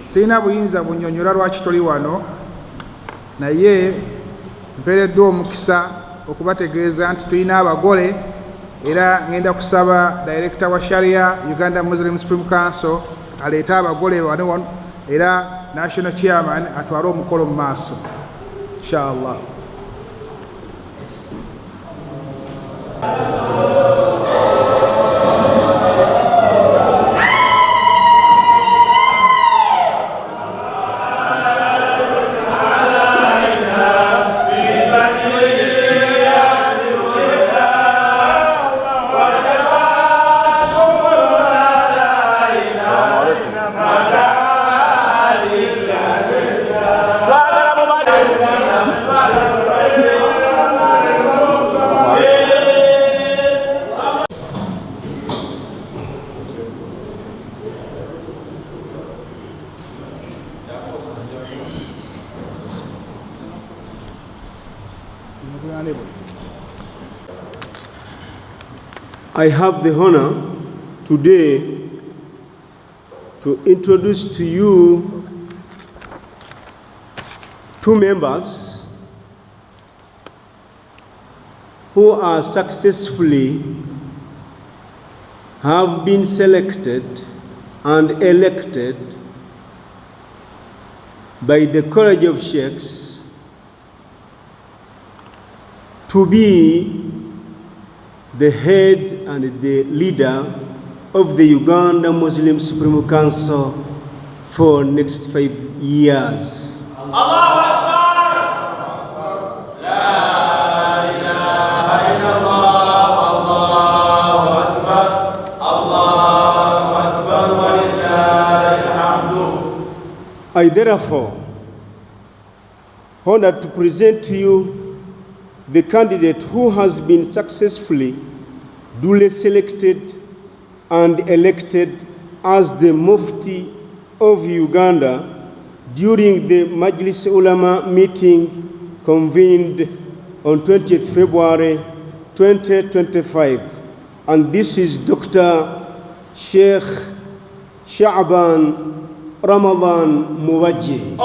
Sirina buyinza bunnyonnyola lwaki toli wano, naye mpeereddwa omukisa okubategeeza nti tulina abagole, era ngenda kusaba Director wa Sharia Uganda Muslim Supreme Council aleeta abagole wano era National Chairman atwale omukolo mu maaso inshallah. I have the honor today to introduce to you two members who are successfully have been selected and elected by the College of Sheikhs to be the head and the leader of the Uganda Muslim Supreme Council for next 5 years. Allahu Akbar! La ilaha illallah, Allahu Akbar, Allahu Akbar, walillahil hamdu. I therefore honored to present to you the candidate who has been successfully duly selected and elected as the Mufti of Uganda during the Majlis Ulama meeting convened on 20th February 2025. And this is Dr. Sheikh Sha'ban Ramadan Mubaje.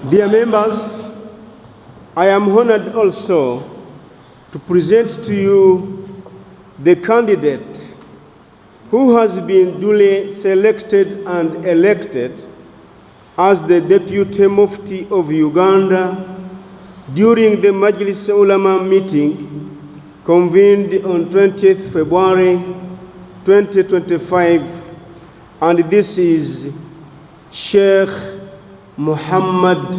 Dear members, I am honored also to present to you the candidate who has been duly selected and elected as the Deputy Mufti of Uganda during the Majlis Ulama meeting convened on 20th February 2025, and this is Sheikh Muhammad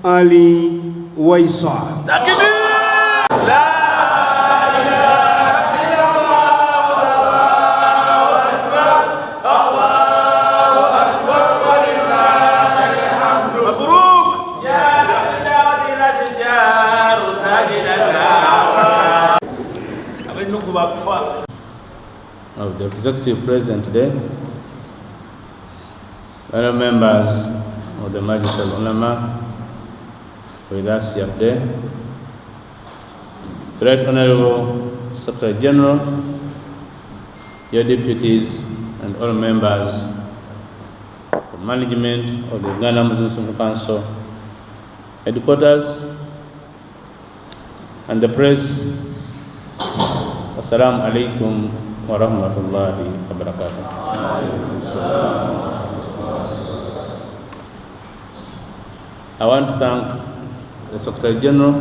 Ali Waisa. Of the Executive President today, fellow members of the Majlis al-Ulama with us here today, Right Honorable Secretary General, your deputies, and all members of management of the Uganda Muslim Supreme Council headquarters, and the press. Assalamu alaikum wa rahmatullahi wa barakatuh. I want to thank the Secretary General,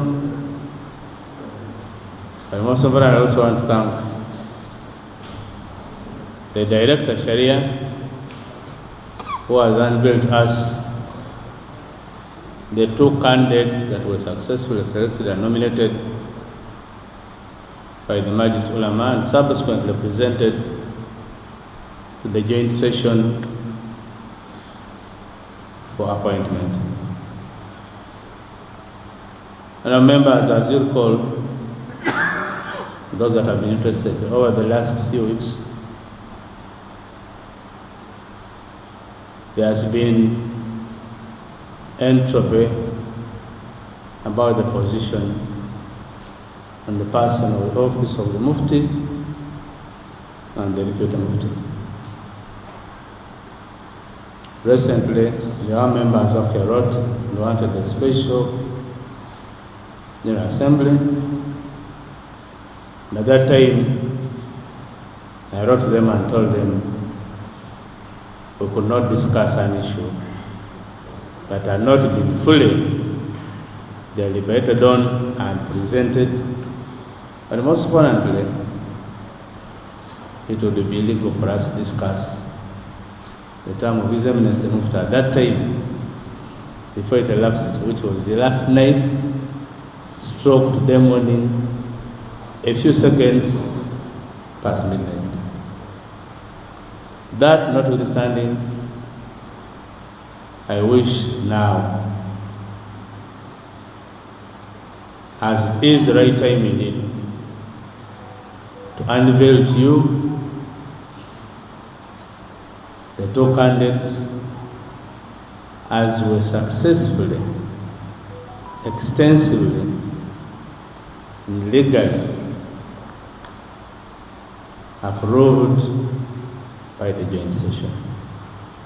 but most of all, I also want to thank the Director Sharia, who has unveiled us the two candidates that were successfully selected and nominated by the Majlis Ulama and subsequently presented to the joint session for appointment. And our members, as you recall, those that have been interested over the last few weeks, there has been entropy about the position and the person of the office of the Mufti and the Deputy Mufti. Recently, the members of Kerot wanted a special General Assembly. And at that time, I wrote to them and told them we could not discuss an issue that had not been fully deliberated on and presented. But most importantly, it would be illegal for us to discuss the term of His Eminence the Mufti at that time, before it elapsed, which was the last night, stroke today morning, a few seconds past midnight. That notwithstanding, I wish now, as it is the right time indeed, to unveil to you the two candidates as were successfully, extensively, and legally approved by the joint session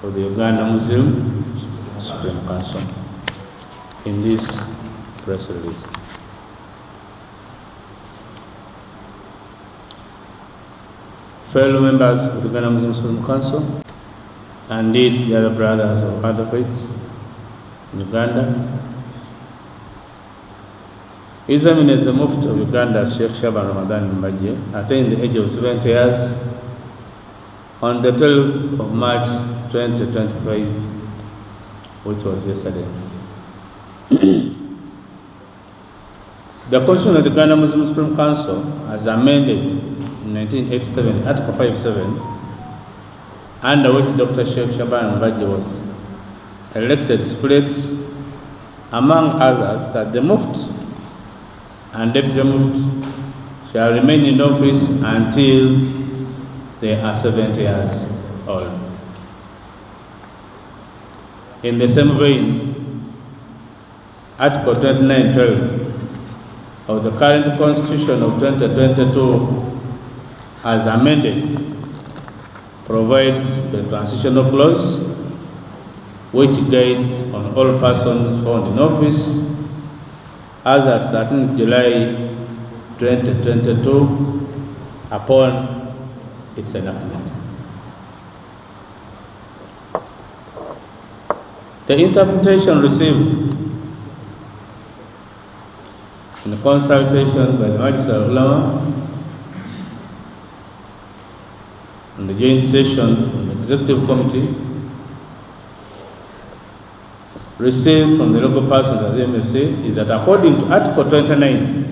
of the Uganda Muslim Supreme Council in this press release. Fellow members of the Uganda Muslim Supreme Council, and indeed the other brothers of other faiths in Uganda, His Eminence the Mufti of Uganda, Sheikh Shaban Ramadan Mubaje, attained the age of 70 years on the 12th of March 2025, which was yesterday. The Constitution of the Uganda Muslim Supreme Council, as amended in 1987, Article 57, under which Dr. Sheikh Shaban Mubaje was elected, splits, among others, that the Mufti and Deputy Mufti shall remain in office until they are 70 years old. In the same vein, Article 29(12) of the current Constitution of 2022, as amended, provides the transitional clause which guides on all persons found in office as at 13th July 2022 upon its enactment. The interpretation received in the consultations by the Majlis Ulama and the joint session of the Executive Committee received from the local persons of the MSC is that according to Article 29,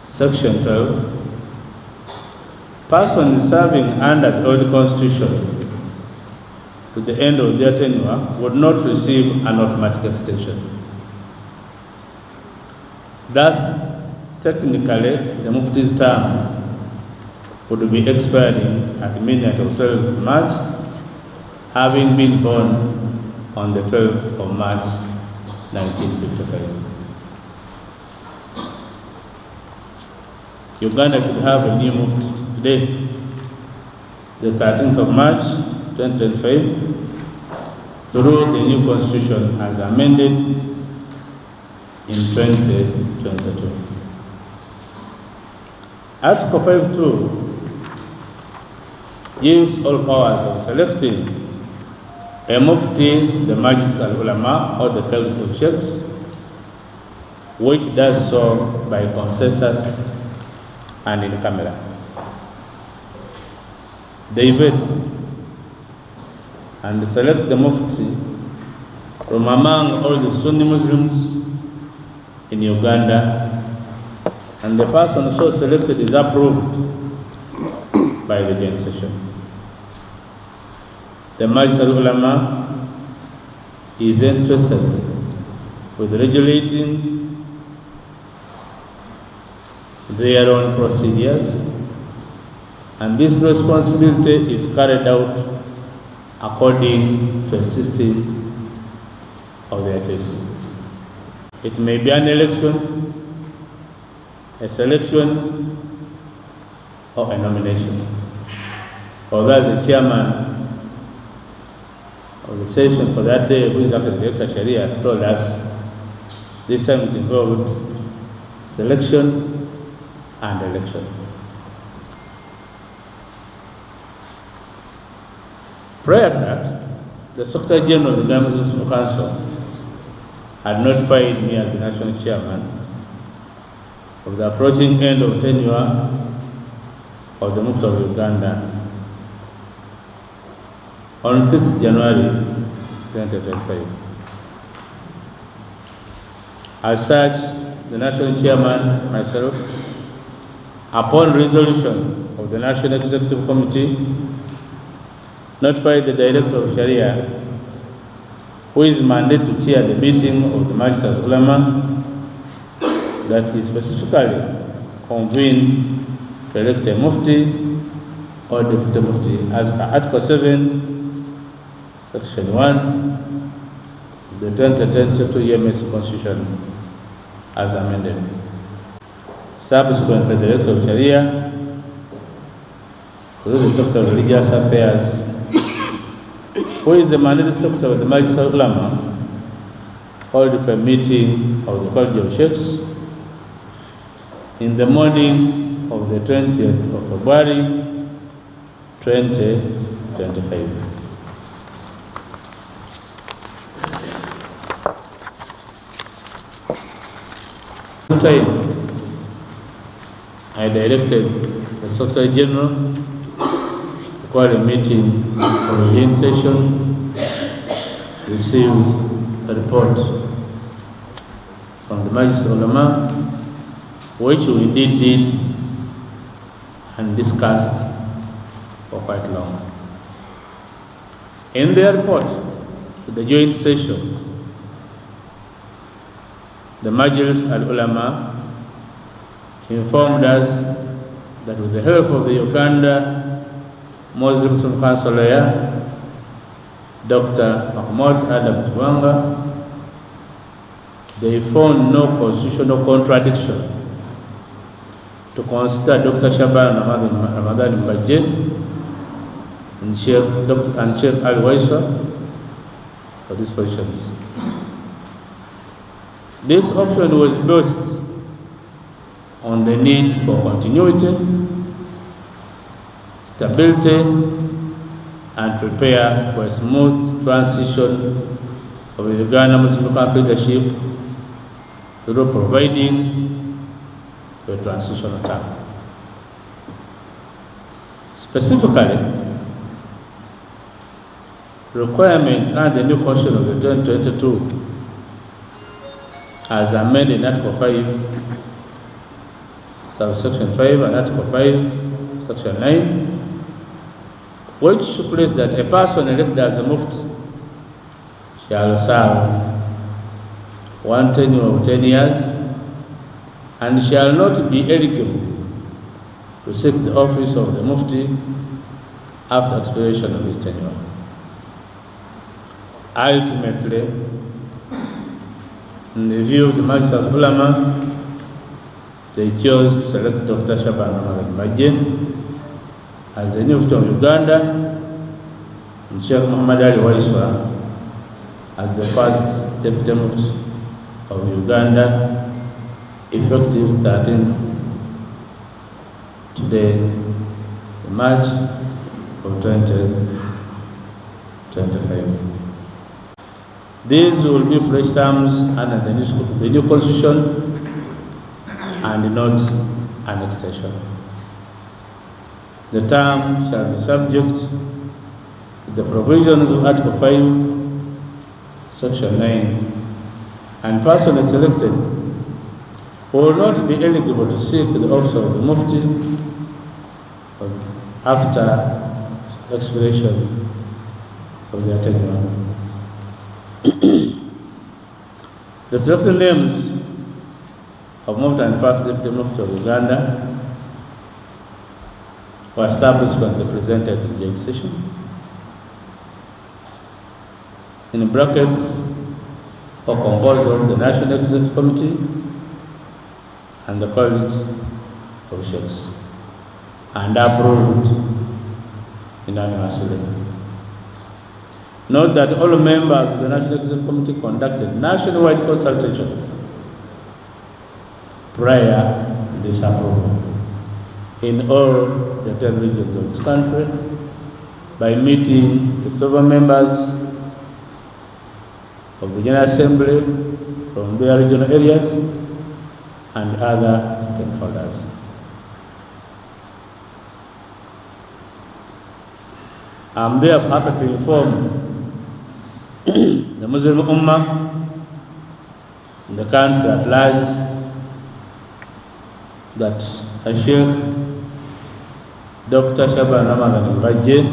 Section 12, persons serving under the old Constitution to the end of their tenure would not receive an automatic extension. Thus, technically, the Mufti's term would be expiring at midnight of 12th March, having been born on the 12th of March 1955. Uganda should have a new Mufti today, the 13th of March 2025, through the new Constitution as amended in 2022. Article 5(2) gives all powers of selecting a Mufti, the Majlis al-Ulama, or the Council of Sheikhs, which does so by consensus and in camera. They vet and select the Mufti from among all the Sunni Muslims in Uganda and the person so selected is approved by the joint session. The Majlis al-Ulama is interested with regulating their own procedures, and this responsibility is carried out according to a system of their choice. It may be an election, a selection, or a nomination. Although as the chairman of the session for that day, who is actually Director Sharia, told us this time it involved selection and election. Prior to that, the Secretary General of the Uganda Muslim Council had notified me as the national chairman of the approaching end of tenure of the Mufti of Uganda on 6th January 2025. As such, the national chairman, myself, upon resolution of the National Executive Committee, notified the Director of Sharia, who is mandated to chair the meeting of the Majlis al-Ulama, that is specifically convened to elect a Mufti or Deputy Mufti as per Article 7, Section 1 of the 2022 UMS Constitution as amended. Subsequently, the Director of Sharia, through the Secretary of Religious Affairs, who is the mandated Secretary of the Majlis al-Ulama, called for a meeting of the College of Sheikhs in the morning of the 20th of February 2025. Time, I directed the Secretary General to call a meeting for the in session, receive a report from the Majlis Ulama, which we did and discussed for quite long. In their report to the joint session, the Majlis al-Ulama informed us that with the help of the Uganda Muslim Council lawyer, Dr. Mahmoud Adam Zwanga, they found no constitutional contradiction to consider Dr. Shaban Ramadan Mubaje and Sheikh Al Waisa for these positions. This option was based on the need for continuity, stability, and prepare for a smooth transition of the Uganda Muslim leadership through providing a transitional term. Specifically, requirements under the new Constitution of the 2022 as amended in Article 5, subsection 5 and Article 5, section 9, which stipulates that a person elected as a Mufti shall serve one tenure of 10 years and shall not be eligible to seek the office of the Mufti after expiration of his tenure. Ultimately, in the view of the Majlis al-Ulama, they chose to select Dr. Shaban Mubaje as the new Mufti of Uganda and Sheikh Muhammad Ali Waiswa as the first Deputy Mufti of Uganda, effective 13th today, the March of 2025. These will be fresh terms under the new Constitution and not an extension. The term shall be subject to the provisions of Article 5, Section 9, and persons selected will not be eligible to seek the office of the Mufti after expiration of their tenure. The selected names of Mufti and First Deputy Mufti of Uganda were subsequently presented in the joint session. In brackets, or composed of the National Executive Committee and the College of Sheikhs, and approved unanimously. Note that all members of the National Executive Committee conducted nationwide consultations prior to this approval in all the 10 regions of this country by meeting the several members of the General Assembly from their regional areas and other stakeholders. I'm therefore happy to inform the Muslim Ummah, the country at large, that Sheikh Dr. Mubaje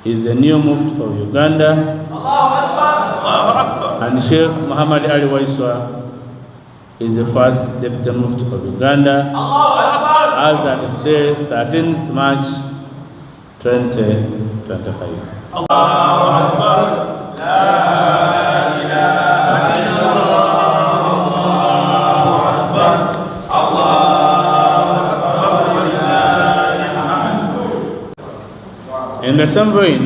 is the new Mufti of Uganda, and Sheikh Muhammad Ali Waiswa is the first Deputy Mufti of Uganda as at today, 13th March 2025. In the same vein,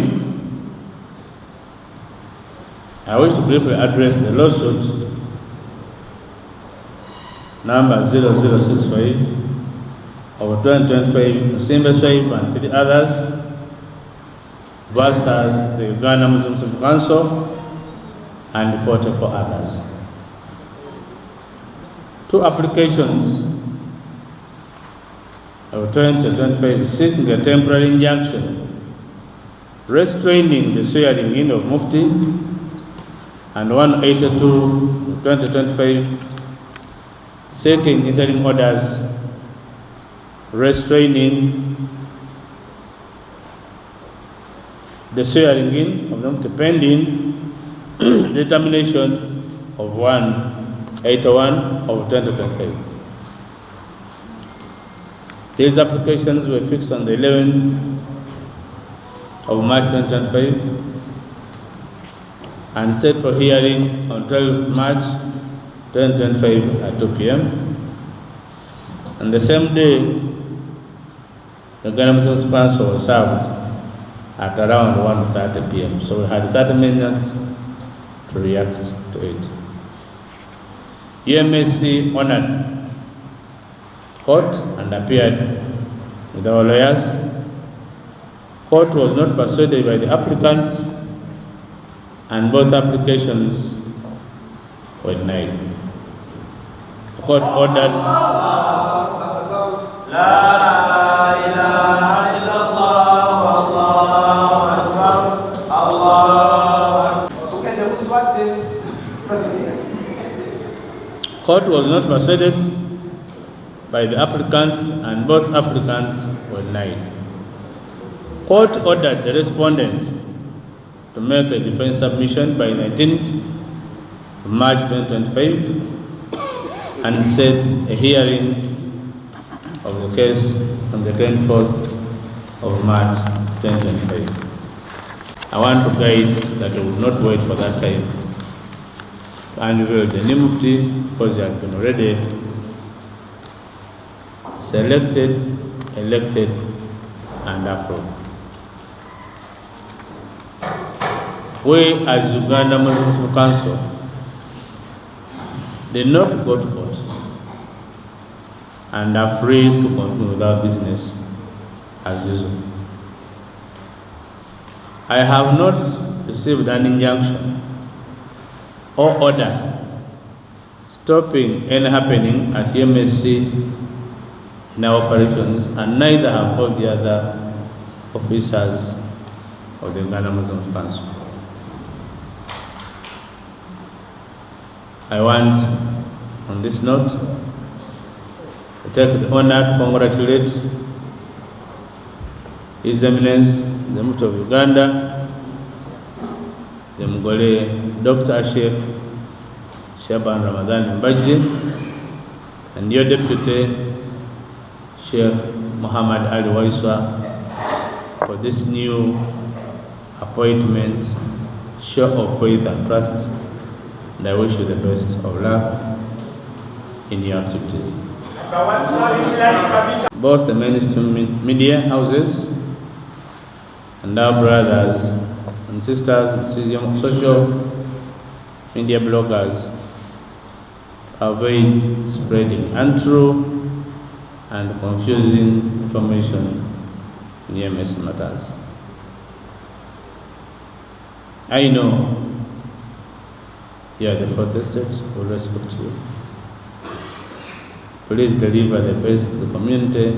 I wish to briefly address the lawsuit number 0065 of 2025, Simba Swaib and 3 others versus the Uganda Muslim Council and 44 others. 2 applications of 2025 seeking a temporary injunction restraining the swearing in of Mufti, and 182 of 2025 seeking interim orders restraining the swearing in of the Mufti pending determination of 181 of 2025. These applications were fixed on the 11th of March 2025 and set for hearing on 12th March 2025 at 2 p.m. On the same day, the Uganda Muslim Council was served at around 1:30 p.m. So we had 30 minutes to react to it. UMSC honored court and appeared with our lawyers. Court was not persuaded by the applicants, and both applications were denied. The court ordered Court was not persuaded by the applicants, and both applicants were denied. Court ordered the respondents to make a defense submission by 19th March 2025 and set a hearing of the case on the 24th of March 2025. I want to guide that we will not wait for that time to unveil the new Mufti, because he has been already selected, elected, and approved. We as Uganda Muslim Council did not go to court and are free to continue with our business as usual. I have not received an injunction or order stopping any happening at MSC in our operations, and neither have all the other officers of the Uganda Muslim Council. I want On this note, I take the honor to congratulate His Eminence, the Mufti of Uganda, the Mugole Dr. Sheikh Shaban Ramadan Mubaje, and your deputy, Sheikh Muhammad Ali Waiswa, for this new appointment, show of faith and trust, and I wish you the best of luck in your activities. Both the mainstream media houses and our brothers and sisters and social media bloggers avoid spreading untrue and confusing information in EMS matters. I know you are the fourth estate, we respect you. Please deliver the best to the community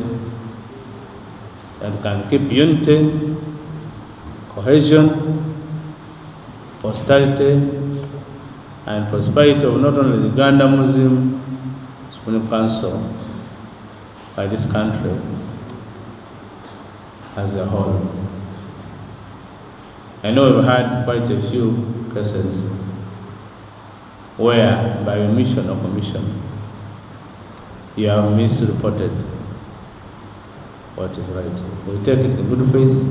that can keep unity, cohesion, prosperity, and prosperity of not only the Uganda Muslim Supreme Council, but this country as a whole. I know we've had quite a few cases where by omission or commission you have misreported what is right. We take it in good faith,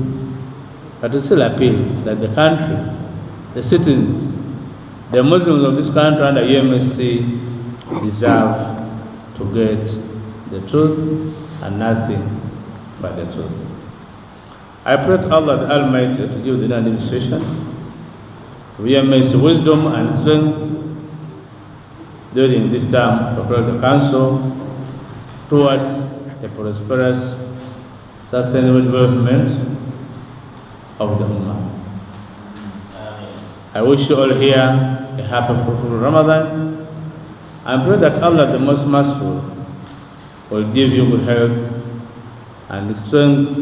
but we still appeal that the country, the citizens, the Muslims of this country under UMSC deserve to get the truth and nothing but the truth. I pray to Allah the Almighty to give the administration of UMSC wisdom and strength during this time to prepare the council towards a prosperous, sustainable development of the Ummah. I wish you all here a happy, fruitful Ramadan, and pray that Allah, the Most Merciful, will give you good health and strength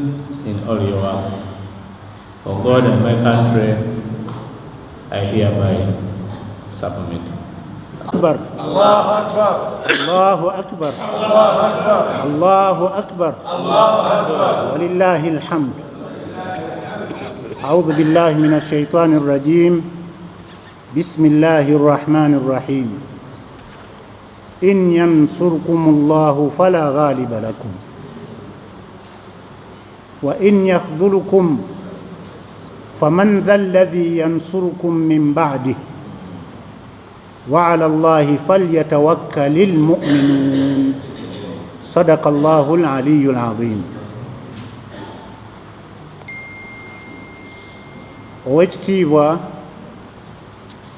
in all your work. For God and my country, I hereby submit. أكبر الله أكبر الله أكبر ولله الحمد. أعوذ بالله من الشيطان الرجيم. بسم الله الرحمن الرحيم. إن ينصركم الله فلا غالب لكم وإن يخذلكم فمن ذا الذي ينصركم من بعده وعلى الله فليتوكل المؤمنون. صدق الله العلي العظيم. Oweekitiibwa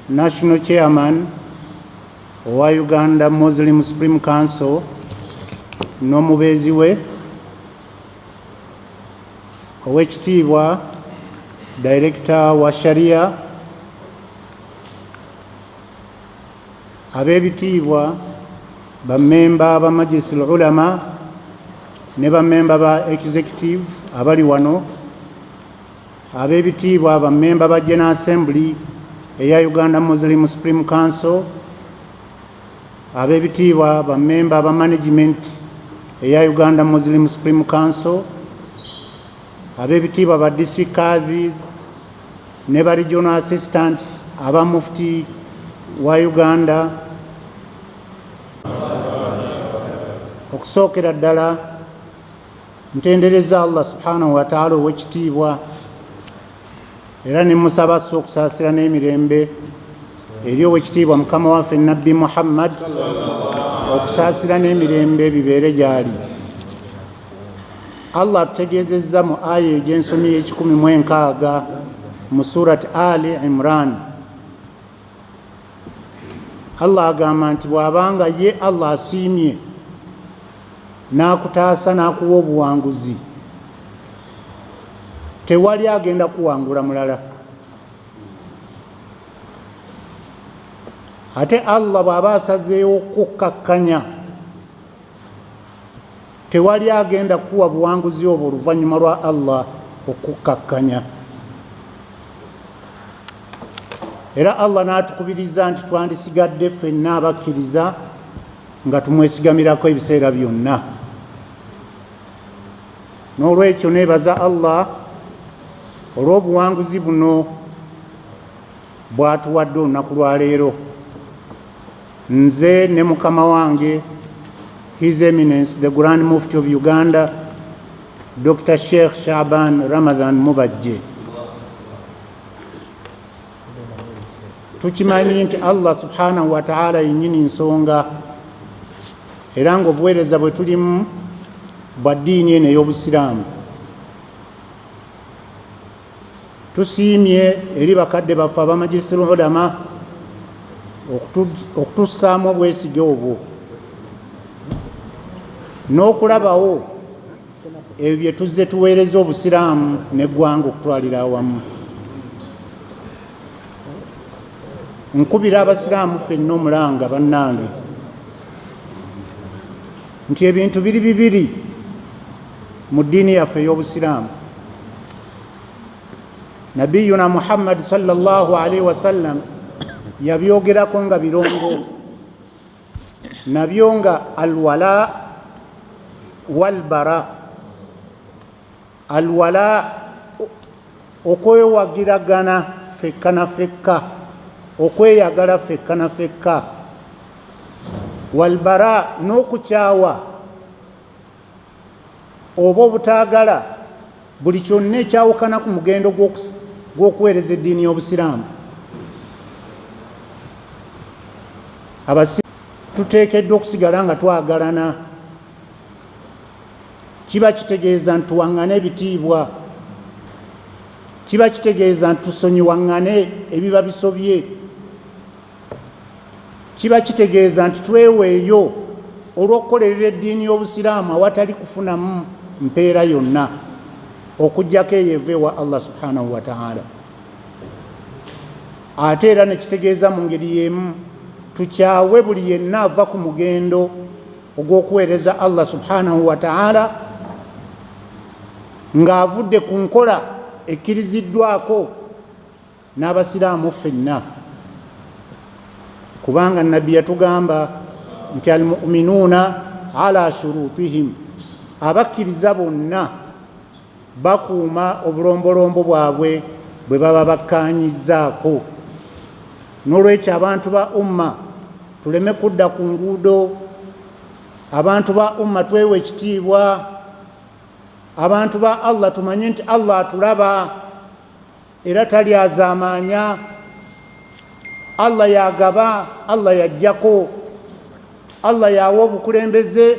National Chairman owa Uganda Muslim Supreme Council n'omubeezi we, Oweekitiibwa Director wa Sharia, ab'ebitiibwa bammemba ba Majlis al-Ulama ne bammemba ba Executive abali wano, ab'ebitiibwa bammemba ba General Assembly eya Uganda Muslim Supreme Council, ab'ebitiibwa bammemba ba Management eya Uganda Muslim Supreme Council, ab'ebitiibwa ba District Qadhis ne ba Regional Assistants aba Mufti wa Uganda. Okusookera ddala ntendereza Allah subhanahu wa ta'ala ow'ekitiibwa era ne musaba assa okusaasira n'emirembe eri ow'ekitiibwa mukama waffe Nabbi Muhammad, okusaasira n'emirembe bibeere gy'ali. Allah atutegeezezza mu aya egy'ensomyi y'ekikumi mu Surat Ali Imran. Allah agamba nti bw'abanga ye Allah asiimye n'akutaasa n'akuwa obuwanguzi, tewali agenda kuwangula mulala. Ate Allah bw'aba asazeewo okukkakkanya, tewali agenda kuwa buwanguzi obwo oluvannyuma lwa Allah okukkakkanya. Era Allah n'atukubiriza nti twandisigadde ffenna abakkiriza nga tumwesigamirako ebiseera byonna. N'olwekyo neebaza Allah olw'obuwanguzi buno bw'atuwadde olunaku lwa leero. Nze ne mukama wange His Eminence the Grand Mufti of Uganda Dr. Sheikh Shaban Ramadan Mubaje tukimanyi nti Allah subhanahu wa ta'ala yennyini nsonga, era ng'obuweereza bwe tulimu bwa ddiini eno ey'Obusiraamu. Tusiimye eri bakadde baffe abamajlisul ulama okutussaamu obwesige obwo n'okulabawo ebyo bye tuzze tuweereza Obusiraamu n'eggwanga okutwalira awamu. Nkubira abasiraamu ffenna omulanga bannange nti ebintu biri bibiri mu ddiini yaffe ey'Obusiraamu. Nabiyuna Muhammad sallallahu alaihi wasallam yabyogerako nga birongo, nabyo nga alwala walbara. Alwala okwewagiragana fekka na fekka, okweyagala fekka na fekka. Walbara n'okukyawa oba obutaagala buli kyonna ekyawukana ku mugendo gw'okuweereza eddiini y'Obusiraamu. Tuteekeddwa okusigala nga twagalana. Kiba kitegeeza nti tuwaŋŋane ebitiibwa, kiba kitegeeza nti tusonyiwaŋŋane ebiba bisobye, kiba kitegeeza nti tweweeyo olw'okukolerera eddiini y'Obusiraamu awatali kufunamu mpeera yonna okuggyako eyo eva ewa Allah subhanahu wa ta'ala. Ate era ne kitegeeza mu ngeri y'emu tukyawe buli yenna ava ku mugendo ogw'okuweereza Allah subhanahu wa ta'ala ng'avudde ku nkola ekkiriziddwako n'abasiraamu ffenna. Kubanga nabbi yatugamba nti almu'minuuna ala shurutihim, abakkiriza bonna bakuuma obulombolombo bwabwe bwe baba bakkaanyizzaako. N'olwekyo abantu ba umma tuleme kudda ku nguudo, abantu ba umma twewe ekitiibwa, abantu ba Allah tumanye nti Allah atulaba era talyazaamaanya. Allah yagaba, Allah yajjako, Allah yawa obukulembeze,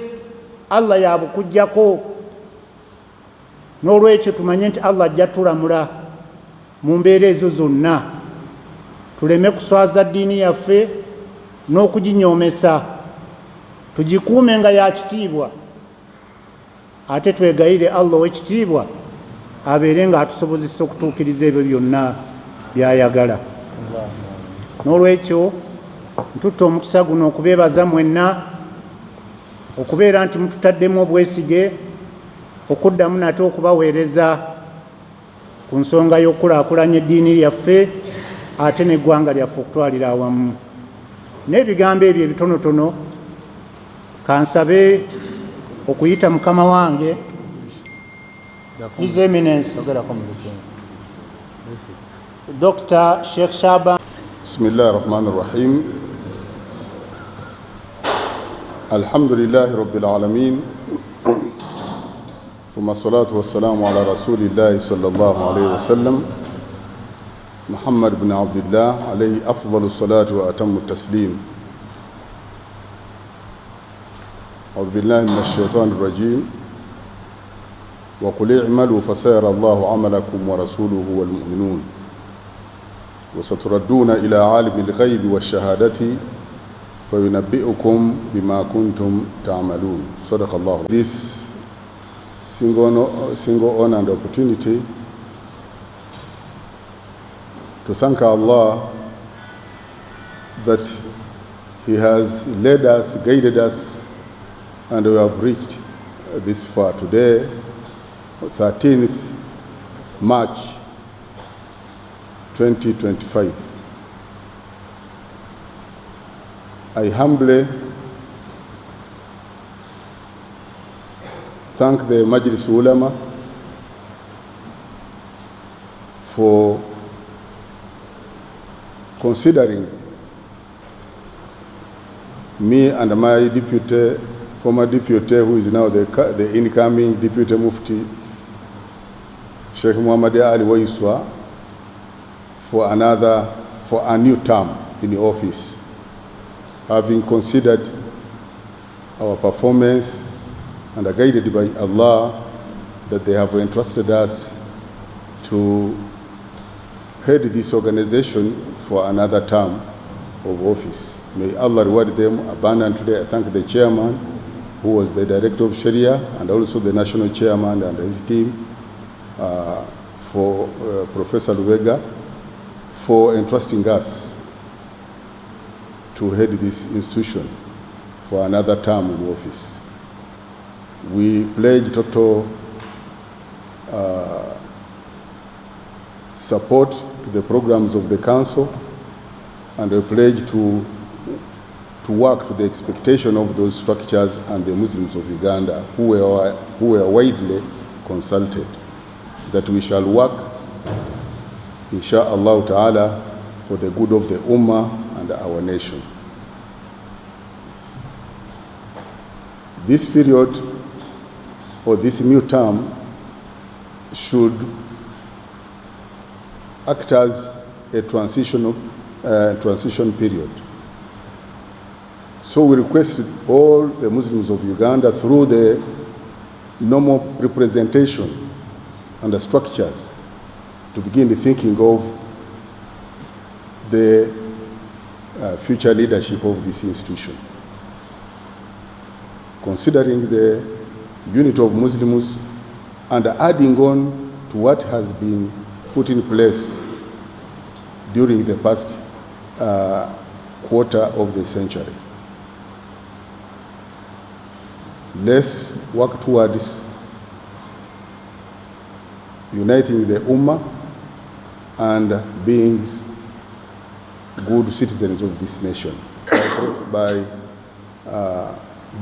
Allah yabukujjako. N'olwekyo tumanye nti Allah ajja tulamula mu mbeera ezo zonna. Tuleme kuswaza ddiini yaffe n'okuginyoomesa, tugikuume nga ya kitiibwa, ate twegayire Allah ow'ekitiibwa abeere ng'atusobozesa okutuukiriza ebyo byonna by'ayagala. N'olwekyo ntutta omukisa guno okubeebaza mwenna okubeera nti mututaddemu obwesige okuddamu nate okubaweereza ku nsonga y'okulaakulanya eddiini yaffe ate n'eggwanga lyaffe okutwalira awamu. N'ebigambo ebyo ebitonotono kansabe okuyita mukama wange His Eminence Dr. Sheikh Shaban. Bismillah ar-Rahman ar-Rahim. Alhamdulillahi Rabbil Alameen. Thumma salatu wassalamu ala Rasulillahi sallallahu alayhi wa sallam. Muhammad ibn Abdullah alayhi afdalu salatu wa atammu taslim. أعوذ بالله من الشيطان الرجيم وقل اعملوا فسيرى الله عملكم ورسوله والمؤمنون وستردون إلى عالم الغيب والشهادة فينبئكم بما كنتم تعملون. صدق الله. This single honor and opportunity to thank Allah that He has led us, guided us, and we have reached this far today, 13th March 2025. I humbly thank the Majlis Ulama for considering me and my former deputy, who is now the incoming Deputy Mufti, Sheikh Muhammad Ali Waiswa, for a new term in the office, having considered our performance and are guided by Allah that they have entrusted us to head this organization for another term of office. May Allah reward them abundantly. I thank the chairman, who was the director of Sharia, and also the national chairman and his team, for Professor Lubega, for entrusting us to head this institution for another term in office. We pledge total support to the programs of the council, and we pledge to work to the expectation of those structures and the Muslims of Uganda who were widely consulted, that we shall work, insha'Allah ta'ala, for the good of the Ummah and our nation. This period, or this new term, should act as a transition period. So we request all the Muslims of Uganda, through the normal representation and the structures, to begin the thinking of the future leadership of this institution, considering the unity of Muslims and adding on to what has been put in place during the past quarter of the century. Let's work towards uniting the Ummah and being good citizens of this nation by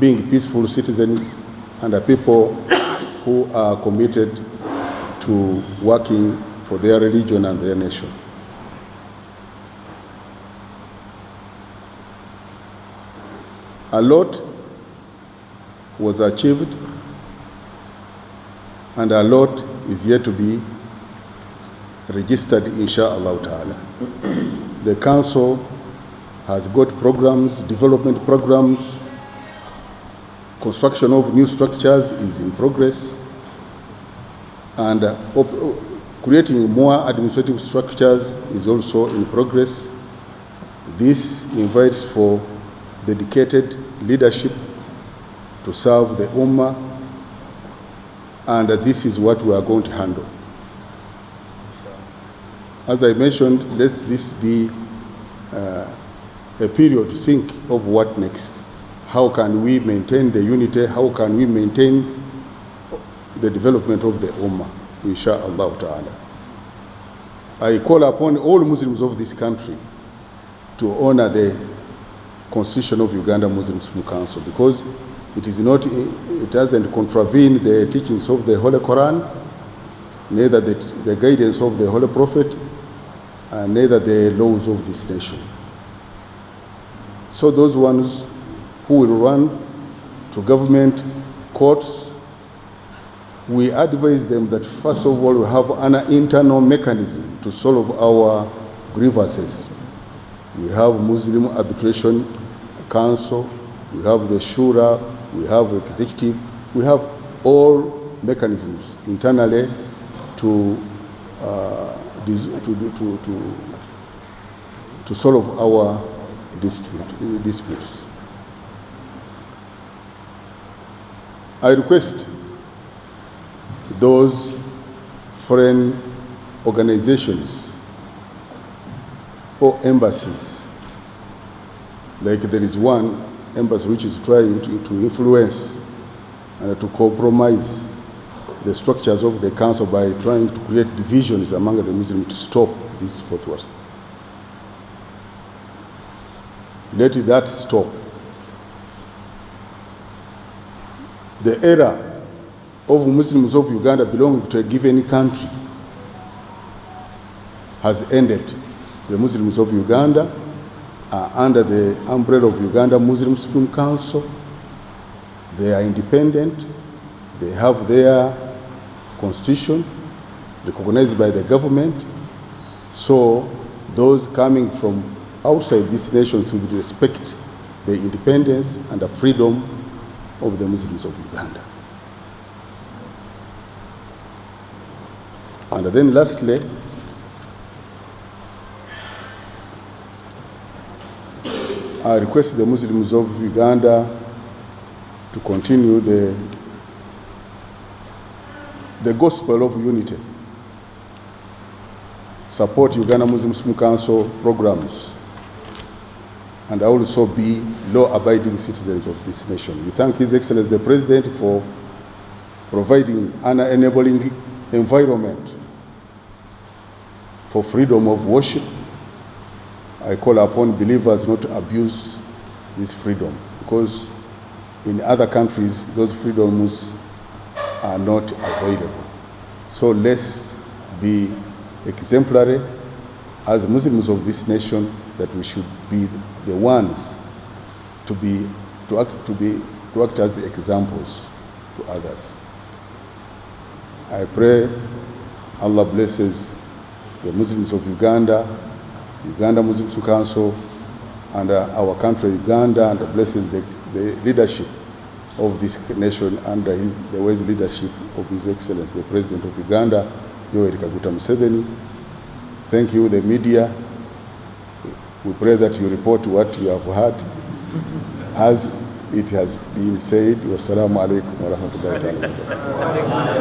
being peaceful citizens and people who are committed to working for their religion and their nation. A lot was achieved, and a lot is yet to be registered, insha'Allah ta'ala. The council has got programs, development programs, construction of new structures is in progress, and creating more administrative structures is also in progress. This invites for dedicated leadership to serve the Ummah, and this is what we are going to handle. As I mentioned, let this be a period to think of what next. How can we maintain the unity? How can we maintain the development of the Ummah, insha'Allah ta'ala. I call upon all Muslims of this country to honor the Constitution of Uganda Muslim Council, because it doesn't contravene the teachings of the Holy Quran, neither the guidance of the Holy Prophet, and neither the laws of this nation. So those ones who will run to government courts, we advise them that first of all we have an internal mechanism to solve our grievances. We have Muslim Arbitration Council, we have the Shura, we have executive, we have all mechanisms internally to solve our disputes. I request those foreign organizations or embassies, like there is one embassy which is trying to influence and to compromise the structures of the council by trying to create divisions among the Muslims, to stop this forthwith. Let that stop. The era of Muslims of Uganda belonging to a given country has ended. The Muslims of Uganda are under the umbrella of Uganda Muslim Supreme Council. They are independent. They have their constitution recognized by the government. So those coming from outside this nation should respect the independence and the freedom of the Muslims of Uganda. And then lastly, I request the Muslims of Uganda to continue the gospel of unity. Support Uganda Muslim Supreme Council programs and also be law-abiding citizens of this nation. We thank His Excellency the President for providing an enabling environment for freedom of worship. I call upon believers not to abuse this freedom, because in other countries those freedoms are not available. So let's be exemplary as Muslims of this nation, that we should be the ones to act as examples to others. I pray Allah blesses the Muslims of Uganda, Uganda Muslim Council, and our country Uganda, and blesses the leadership of this nation under the wise leadership of His Excellency the President of Uganda, Yoweri Kaguta Museveni. Thank you, the media. We pray that you report what you have heard as it has been said. Wassalamu alaikum wa rahmatullahi wa barakatuh.